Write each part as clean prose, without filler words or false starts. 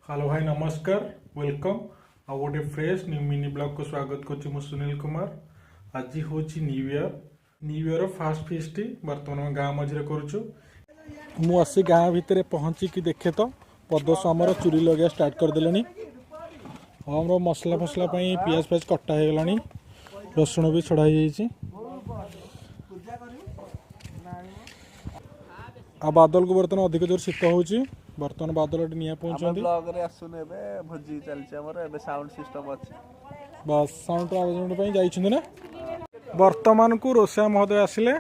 Hello भाई नमस्कार welcome आ गोटे फ्रेश न्यू मिनी ब्लॉग को स्वागत करुच्ची मु सुनील कुमार। आज हूँ न्यू ईयर फास्ट फिस्ट बर्तमान गाँ मझे करुचु मु आसी गाँ भितर पहुँचिकी देखे तो पदस आमर चूरी लगे स्टार्ट करदे आम मसला फसला पियाज फियाज कटा हो गला रसुण भी छड़ा आ बादल को बर्तमान अधिक जोर शीत होची बर्तमान बादल निया पहुंचंदी ब्लॉग रे आसुने बे भोजी चलचे हमर एबे साउंड सिस्टम अछि बस साउंड अरेंजमेंट पई जाइछन ना वर्तमान को रोसा महोदय आसिले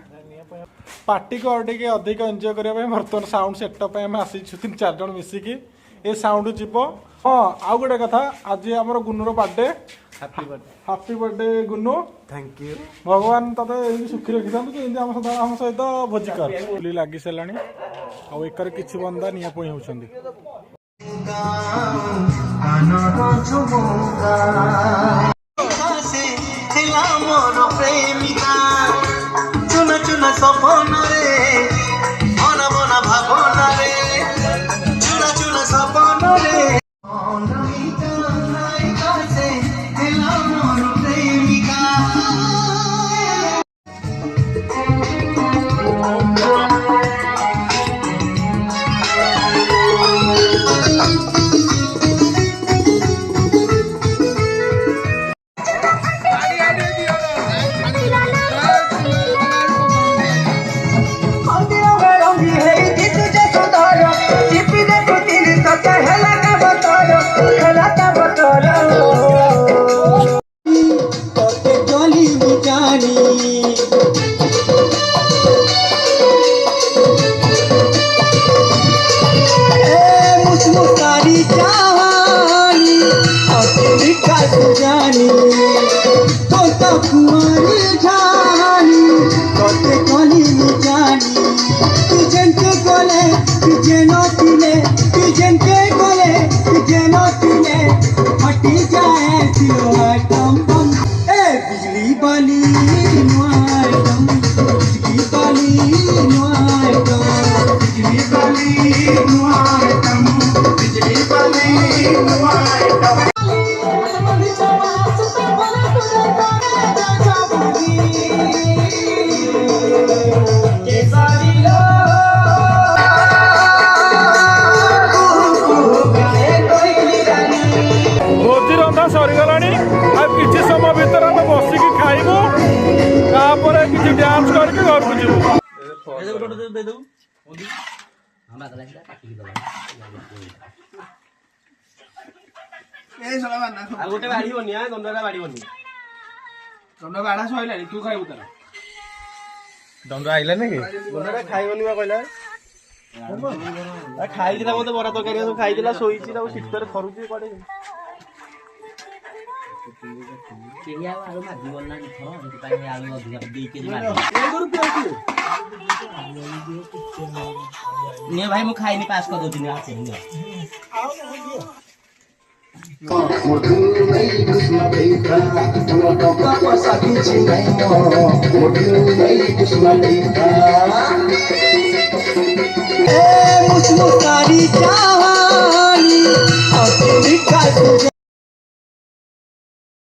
पार्टी को और टिके अधिक एंजॉय करिया पई वर्तमान साउंड सेटअप पे हम आसी छु 3-4 जण मिसी की ए साउंड जीवो हां आ गोटे कथा आज हमर गुन्नुर birthday happy birthday Gunnu thank you भगवान तते सुखी रखि थांतु कि हम सहित भोजी कर बुली लागि सेलानी आ एकर किछि बंदा निया पई होछंदी चुन चुन सपन रे मन मन भावना रे चुन चुन सपन रे सरीगला किसी समय भितर हम बसिक खाइबू किसी डांस करके घर को जीवु दंड आइला खाइबनी बा कहला खाइदिला मते बड़ा तरकारी सब खाइदिला सोईची ता शीतर थरुची पड़े केया आलू मा जीवन ना थरो जे पाई आलू अधिक 2 केजी मार ने भाई मु खाइनी पास कर दोती ने आछे ने मोटू नहीं कुछ मत देखा वो तो का पैसा पीछे नहीं मोटू नहीं कुछ मत देखा ए मुझ मुस्कारी चाहनी और लिखा